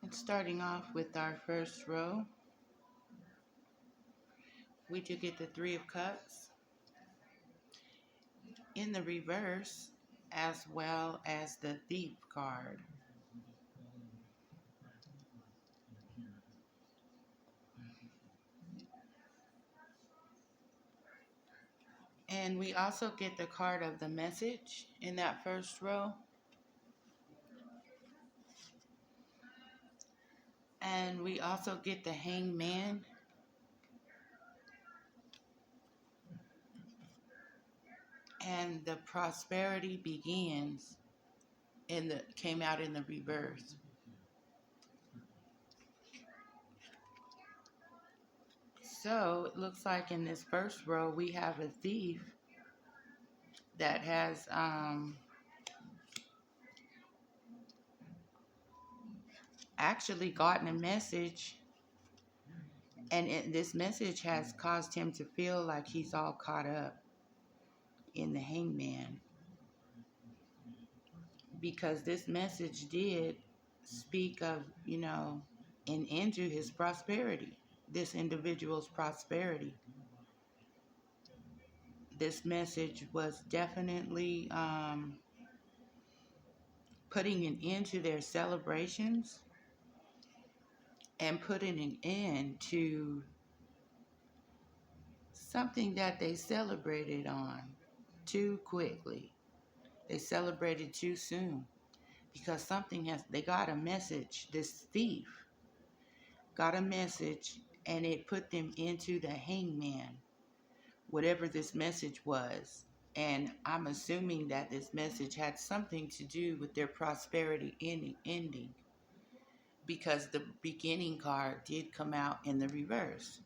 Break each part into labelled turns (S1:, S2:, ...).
S1: And starting off with our first row, we do get the Three of Cups in the reverse, as well as the Thief card. And we also get the card of the Message in that first row. And we also get the Hangman. And the Prosperity Begins came out in the reverse. So it looks like in this first row we have a thief that has actually gotten a message, and this message has caused him to feel like he's all caught up in the Hangman, because this message did speak of, an end to his prosperity, this individual's prosperity. This message was definitely putting an end to their celebrations and putting an end to something that they celebrated on too quickly. They celebrated too soon because they got a message. This thief got a message and it put them into the Hangman, whatever this message was. And I'm assuming that this message had something to do with their prosperity ending, because the beginning card did come out in the reverse.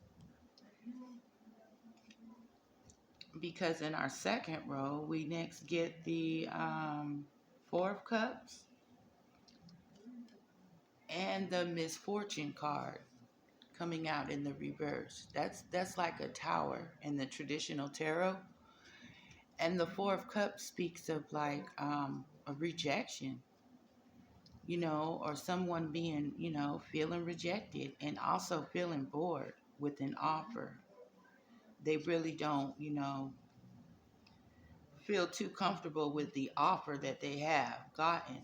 S1: Because in our second row, we next get the Four of Cups and the Misfortune card coming out in the reverse. That's like a tower in the traditional tarot. And the Four of Cups speaks of like a rejection, or someone being, feeling rejected and also feeling bored with an offer. They really don't, feel too comfortable with the offer that they have gotten.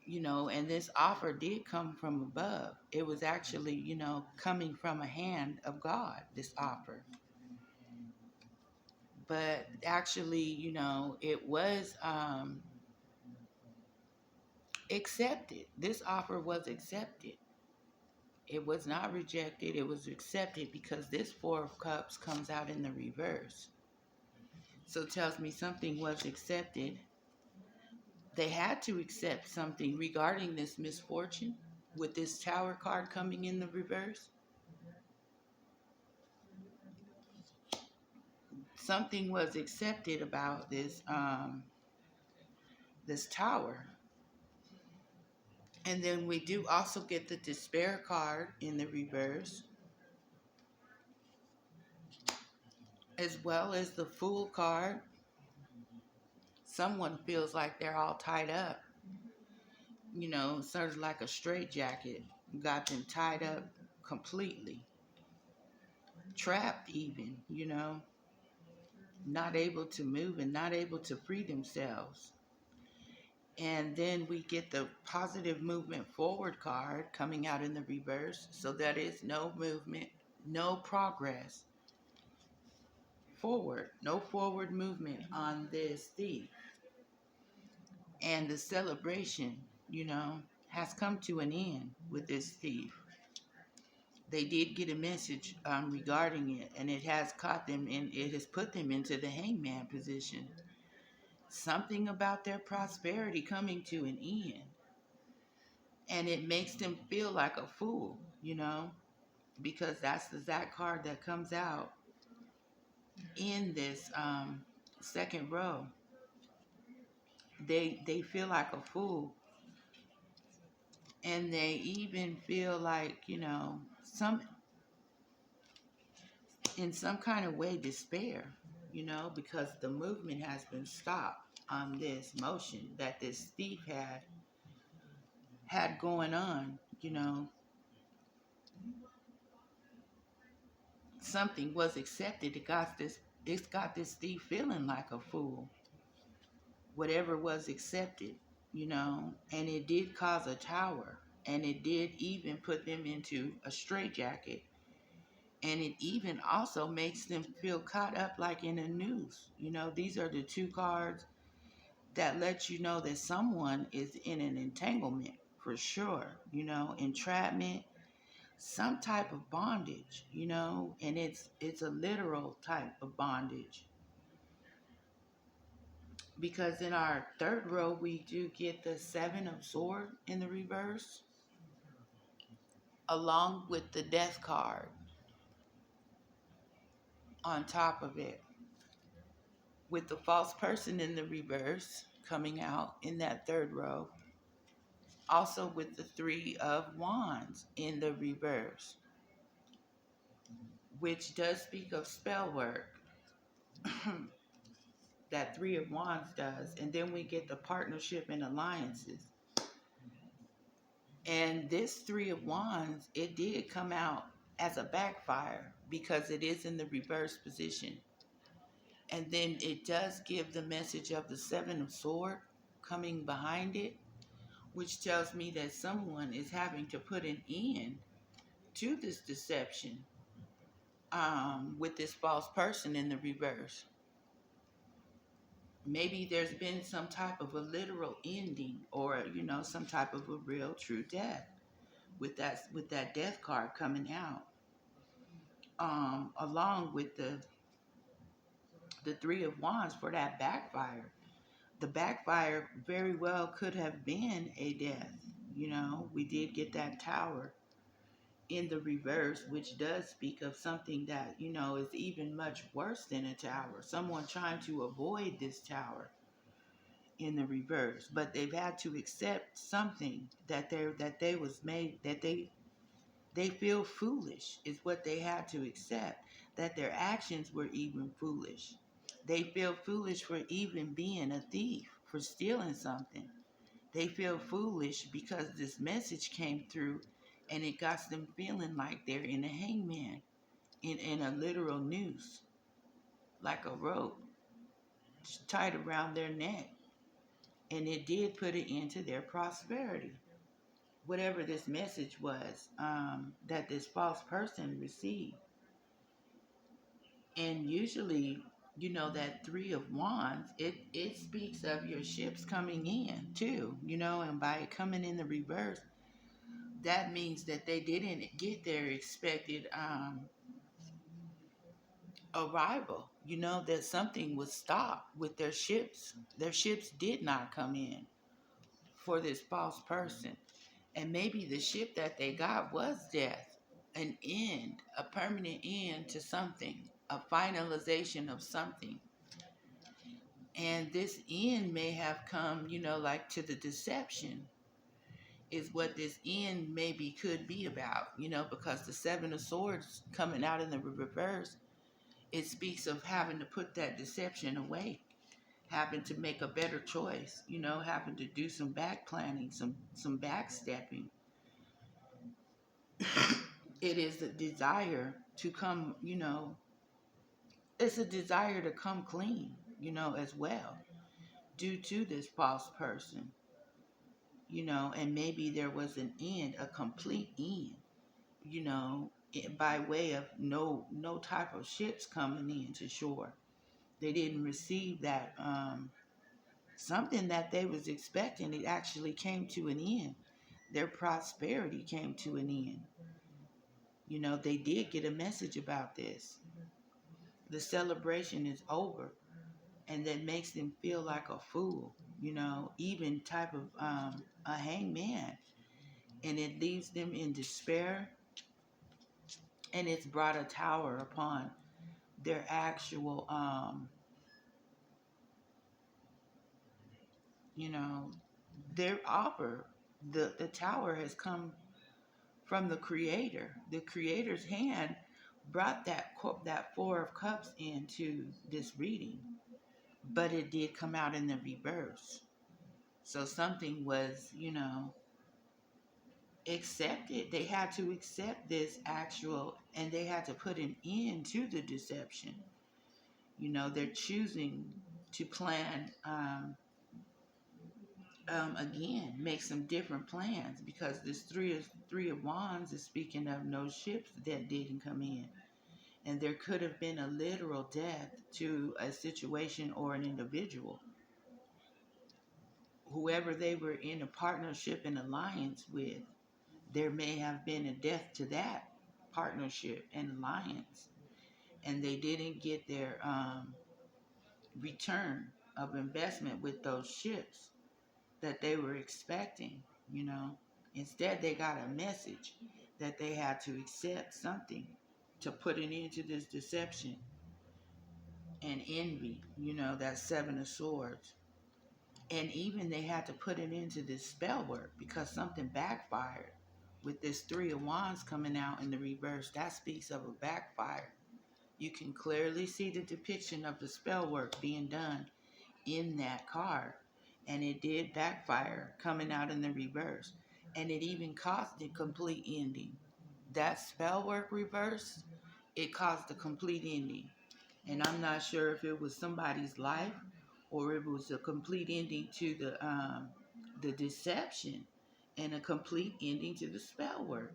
S1: And this offer did come from above. It was actually, coming from a hand of God, this offer. But actually, it was accepted. This offer was accepted. It was not rejected. It was accepted because this Four of Cups comes out in the reverse. So it tells me something was accepted. They had to accept something regarding this misfortune with this Tower card coming in the reverse. Something was accepted about this Tower. And then we do also get the Despair card in the reverse, as well as the Fool card. Someone feels like they're all tied up, sort of like a straitjacket. Got them tied up completely, trapped even, not able to move and not able to free themselves. And then we get the Positive Movement Forward card coming out in the reverse. So that is no movement, no progress forward, no forward movement on this thief. And the celebration, has come to an end with this thief. They did get a message regarding it, and it has caught them and it has put them into the Hangman position. Something about their prosperity coming to an end. And it makes them feel like a fool, because that's the exact card that comes out in this second row. They feel like a fool, and they even feel like, in some kind of way despair, because the movement has been stopped on this motion that this thief had going on, something was accepted. It's got this thief feeling like a fool. Whatever was accepted, and it did cause a tower, and it did even put them into a straitjacket, and it even also makes them feel caught up like in a noose. These are the two cards that let you know that someone is in an entanglement for sure, entrapment, some type of bondage, and it's a literal type of bondage. Because in our third row we do get the seven of sword in the reverse, along with the death card on top of it, with the false person in the reverse coming out in that third row, also with the three of wands in the reverse, which does speak of spell work. That three of wands does. And then we get the partnership and alliances. And this three of wands, it did come out as a backfire because it is in the reverse position. And then it does give the message of the seven of sword coming behind it, which tells me that someone is having to put an end to this deception, with this false person in the reverse. Maybe there's been some type of a literal ending, or some type of a real true death with that death card coming out, along with the three of wands for that backfire. The backfire very well could have been a death. We did get that tower in the reverse, which does speak of something that is even much worse than a tower, someone trying to avoid this tower in the reverse, but they've had to accept something that they feel foolish, is what they had to accept, that their actions were even foolish. They feel foolish for even being a thief, for stealing something. They feel foolish because this message came through and it got them feeling like they're in a hangman, in a literal noose, like a rope tied around their neck. And it did put it into their prosperity. Whatever this message was, that this false person received. And usually, that three of wands, it speaks of your ships coming in too, and by it coming in the reverse, that means that they didn't get their expected arrival, that something was stopped with their ships. Their ships did not come in for this false person. And maybe the ship that they got was death, an end, a permanent end to something, a finalization of something. And this end may have come, like to the deception, is what this end maybe could be about, because the seven of swords coming out in the reverse, it speaks of having to put that deception away, having to make a better choice, having to do some back planning, some backstepping. It is a desire to come, it's a desire to come clean, as well, due to this false person, and maybe there was an end, a complete end, by way of no type of ships coming in to shore. They didn't receive that, something that they was expecting. It actually came to an end. Their prosperity came to an end. They did get a message about this. The celebration is over, and that makes them feel like a fool, even type of a hangman, and it leaves them in despair, and it's brought a tower upon their actual, their offer. The tower has come from the creator. The creator's hand brought that four of cups into this reading, but it did come out in the reverse. So something was, accept it. They had to accept this actual, and they had to put an end to the deception. They're choosing to plan, again, make some different plans, because this three of wands is speaking of no ships that didn't come in. And there could have been a literal death to a situation or an individual. Whoever they were in a partnership and alliance with, there may have been a death to that partnership and alliance. And they didn't get their return of investment with those ships that they were expecting, you know. Instead, they got a message that they had to accept something to put an end to this deception and envy, that Seven of Swords. And even they had to put an end to this spell work because something backfired. With this Three of Wands coming out in the reverse, that speaks of a backfire. You can clearly see the depiction of the spell work being done in that card. And it did backfire coming out in the reverse. And it even caused a complete ending. That spell work reverse, it caused a complete ending. And I'm not sure if it was somebody's life or it was a complete ending to the deception and a complete ending to the spell work,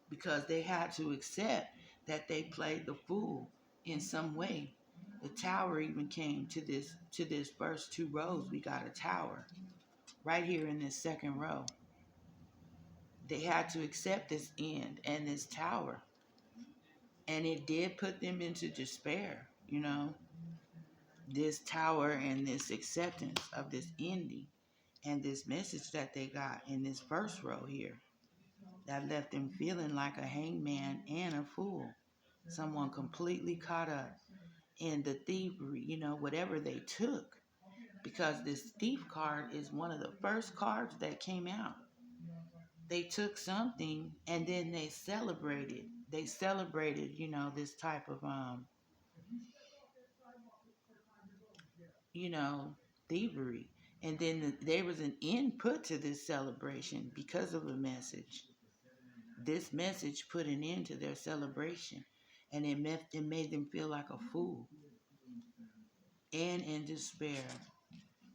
S1: because they had to accept that they played the fool in some way. The tower even came to this first two rows. We got a tower right here in this second row. They had to accept this end and this tower, and it did put them into despair. This tower and this acceptance of this ending and this message that they got in this first row here, that left them feeling like a hangman and a fool, someone completely caught up in the thievery, whatever they took, because this thief card is one of the first cards that came out. They took something and then they celebrated. They celebrated, this type of thievery. And then there was an input to this celebration because of a message. This message put an end to their celebration, and it made them feel like a fool and in despair.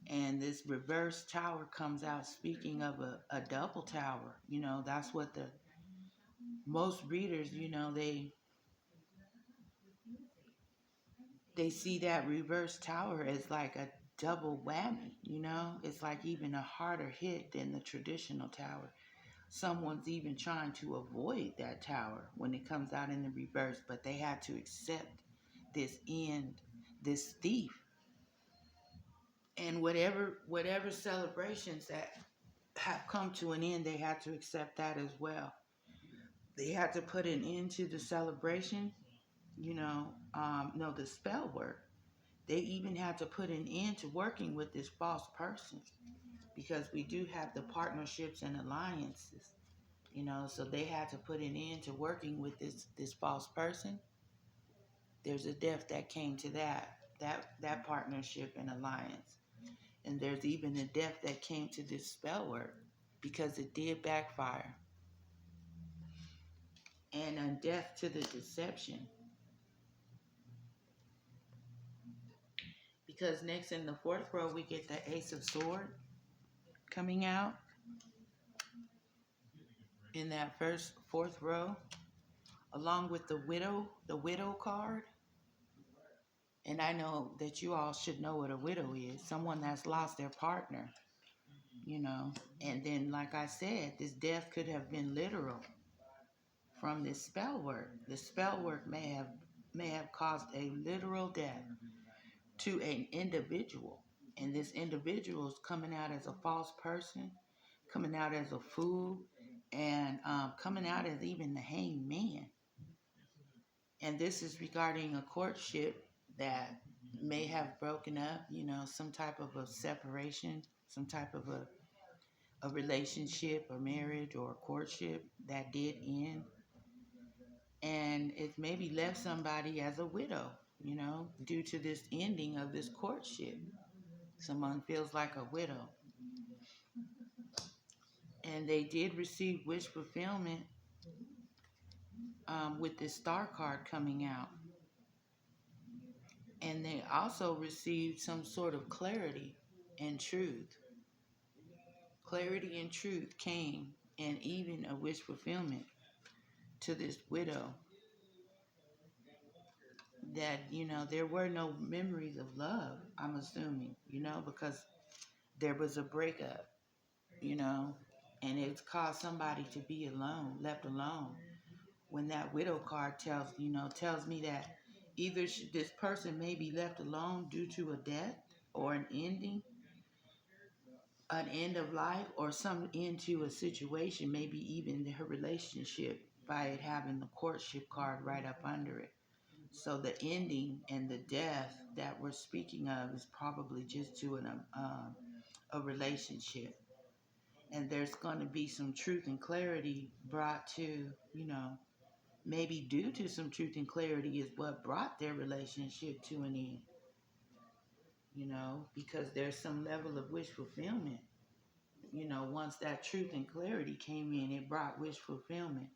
S1: And this reverse tower comes out speaking of a double tower. That's what the most readers, they see that reverse tower as like a double whammy. It's like even a harder hit than the traditional tower. Someone's even trying to avoid that tower when it comes out in the reverse, but they had to accept this end, this thief. And whatever celebrations that have come to an end, they had to accept that as well. They had to put an end to the celebration, no, the spell work. They even had to put an end to working with this false person, because we do have the partnerships and alliances, so they had to put an end to working with this false person. There's a death that came to that partnership and alliance. And there's even a death that came to this spell work because it did backfire. And a death to the deception. Because next in the fourth row, we get the Ace of Swords coming out in that fourth row, along with the widow card. And I know that you all should know what a widow is, someone that's lost their partner, And then, like I said, this death could have been literal from this spell work. The spell work may have caused a literal death to an individual. And this individual is coming out as a false person, coming out as a fool, and coming out as even the hanged man. And this is regarding a courtship that may have broken up, some type of a separation, some type of a relationship or marriage or courtship that did end. And it maybe left somebody as a widow, due to this ending of this courtship. Someone feels like a widow. And they did receive wish fulfillment with this star card coming out. And they also received some sort of clarity and truth. Clarity and truth came, and even a wish fulfillment to this widow. That, there were no memories of love, I'm assuming, because there was a breakup, and it's caused somebody to be alone, left alone. When that widow card tells me that either this person may be left alone due to a death or an end of life, or some end to a situation, maybe even her relationship, by it having the courtship card right up under it. So the ending and the death that we're speaking of is probably just to a relationship. And there's going to be some truth and clarity brought to, maybe due to some truth and clarity is what brought their relationship to an end. Because there's some level of wish fulfillment. Once that truth and clarity came in, it brought wish fulfillment.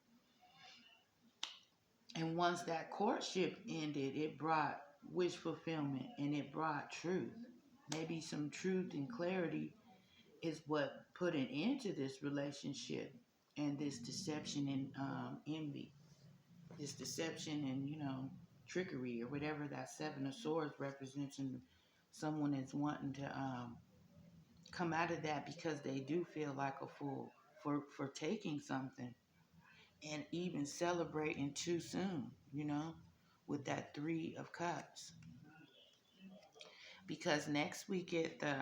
S1: And once that courtship ended, it brought wish fulfillment, and it brought truth. Maybe some truth and clarity is what put an end to this relationship and this deception and envy. This deception and, trickery, or whatever that Seven of Swords represents. And someone is wanting to come out of that because they do feel like a fool for taking something and even celebrating too soon, with that Three of Cups. Because next we get the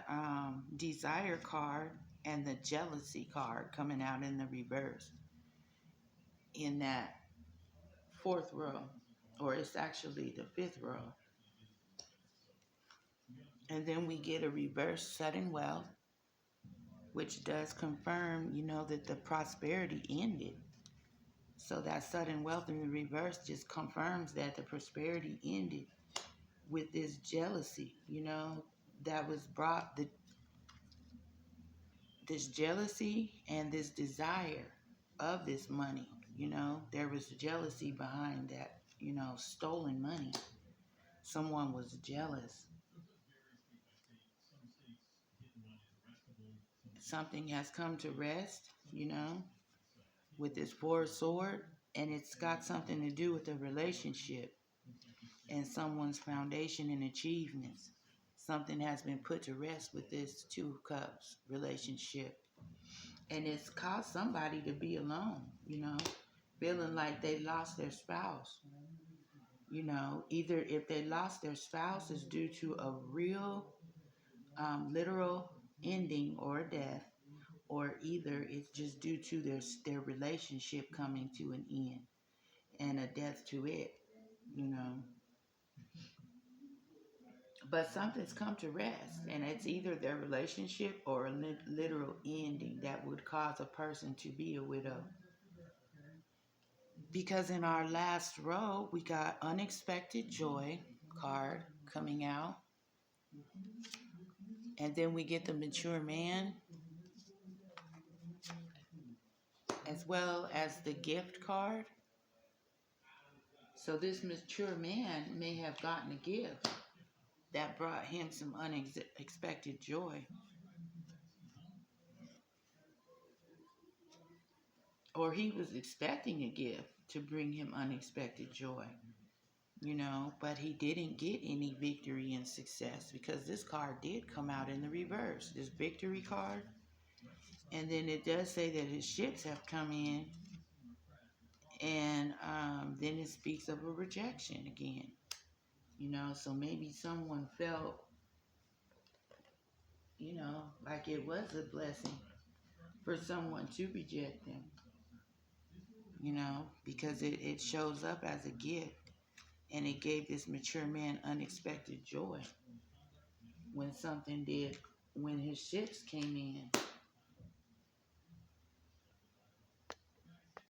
S1: Desire card and the Jealousy card coming out in the reverse in that fourth row, or it's actually the fifth row. And then we get a reverse sudden wealth, which does confirm, that the prosperity ended. So that sudden wealth in the reverse just confirms that the prosperity ended with this jealousy, that was brought, this jealousy and this desire of this money. There was jealousy behind that, stolen money. Someone was jealous. Something has come to rest, with this Four of Swords, and it's got something to do with a relationship and someone's foundation and achievements. Something has been put to rest with this Two of Cups relationship. And it's caused somebody to be alone, feeling like they lost their spouse. Either if they lost their spouse is due to a real, literal ending or death, or either it's just due to their relationship coming to an end and a death to it, But something's come to rest, and it's either their relationship or a literal ending that would cause a person to be a widow. Because in our last row, we got Unexpected Joy card coming out. And then we get the Mature Man, as well as the Gift card. So this mature man may have gotten a gift that brought him some unexpected joy. Or he was expecting a gift to bring him unexpected joy, but he didn't get any victory and success, because this card did come out in the reverse, this Victory card. And then it does say that his ships have come in, and then it speaks of a rejection again, so maybe someone felt, like it was a blessing for someone to reject them, because it shows up as a gift. And it gave this mature man unexpected joy when his ships came in.